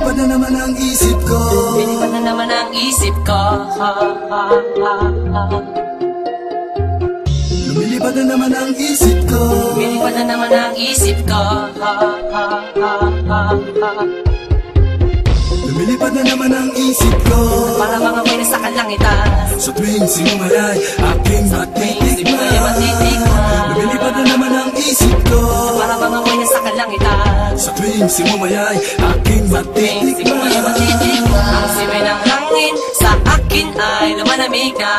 Lumilipad na naman ang isip ko. Lumilipad na naman ang isip ko. Lumilipad na naman ang isip ko. Lumilipad na naman ang isip ko. Lumilipad na naman ang isip ko. Para mga ako'y nasa kalangitan. Sa tuwing sinumayay aking matitikman. Lumilipad na naman ang isip ko. Para mga ako'y nasa kalangitan. Sa tuwing sinumayay aking matitikman. Ang simoy ng hangin sa akin ay lumalamig na.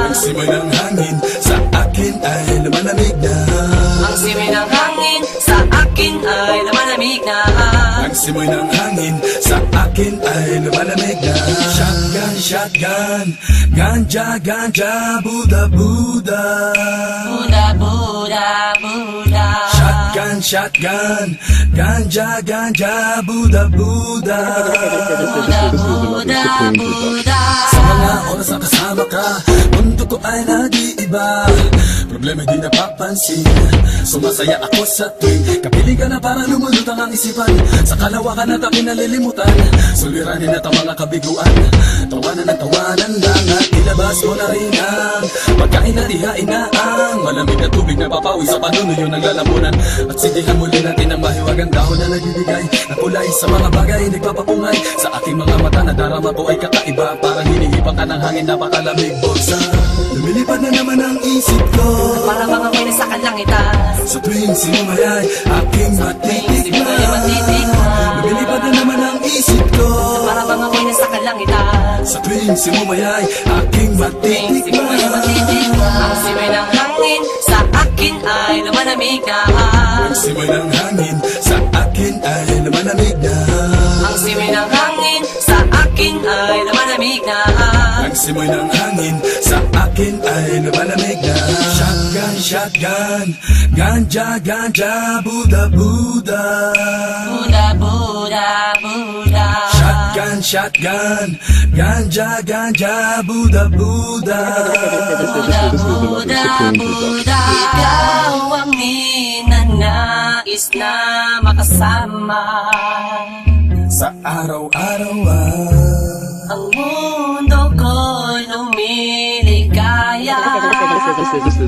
Ang simoy ng hangin sa akin ay lumalamig na. Ang simoy ng hangin sa akin ay lumalamig na. Ang simoy ng hangin sa akin ay lumalamig na. Shotgun, shotgun, ganja, ganja, Buddha, Buddha. Buddha, Buddha, Buddha. Shotgun, shotgun, ganja, ganja, Buddha, Buddha. Buddha, Buddha, Buddha. Sa mga oras na kasama ka, mundo ko ay nag-iiba. Problema di napapansin. Sumasaya ako sa tuwing kapiling ka na para lumulutang ang isipan. Sa kalawakan at aking nalilimutan, suliranin at ang mga kabiguan. Tawanan ng tawanan lang at ilabas mo na rin ang pagkain at ihain na ang malamig na tubig na papawi sa panunuyo ng lalamunan. At sindihan muli natin ang mahiwagang dahon na nagbibigay na kulay sa mga bagay nagpapapungay. Sa aking mga mata na darama ko ay kakaiba. Parang hinihipan ka ng hangin, napakalamig bulsa. Lumilipad na naman ang isip ko. Para mga ako'y nasa kalangitan. Sa tuwing sinumayay aking matitikman. Lumilipad na naman ang isip ko. Para mga ako'y nasa kalangitan. Sa tuwing sinumayay aking matitikman. Ang simoy ng hangin sa akin ay lumalamig na. Ang simoy ng hangin sa akin ay lumalamig na. Ang simoy ng hangin sa akin ay lumalamig na. Ang simoy ng hangin sa akin ay lumalamig na. Shotgun, shotgun, ganja, ganja, Buddha, Buddha. Buddha, Buddha, Buddha. Shotgun, shotgun, ganja, ganja, Buddha, Buddha. Buddha, Buddha, Buddha. Ikaw ang ninanais na makasama. Sa araw-araw ang mundo ko'y lumiligaya.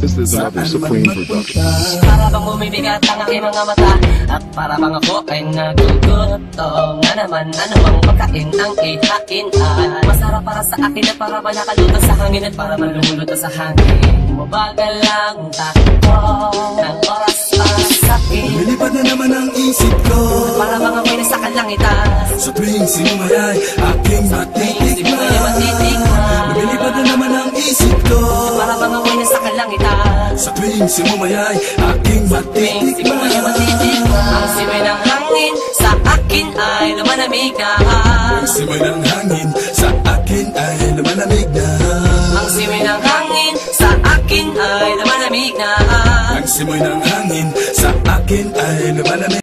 This is another Supreme production. Para bang bumibigat ang aking mga mata, at para bang ako ay nagugutom na naman. Ano bang pagkain ang ihain ay masarap para sa akin, at para ba nakaluto sa hangin, at para man lumuluto sa hangin. Mabagal lang takbo ng oras para sa akin. lumilipad na naman ang isip ko. Para bang ako'y nasa kalangitan. Sa tuwing sinumayay aking matitikman. Lumilipad na naman ang isip ko. Para bang ako'y nasa kalangitan. Sa tuwing sinumayay aking matitikman. Ang simoy ng hangin sa akin ay lumalamig na. Ang simoy ng hangin sa akin ay lumalamig na. Ang simoy ng hangin sa akin ay lumalamig na. Ang simoy ng hangin sa akin ay lumalamig.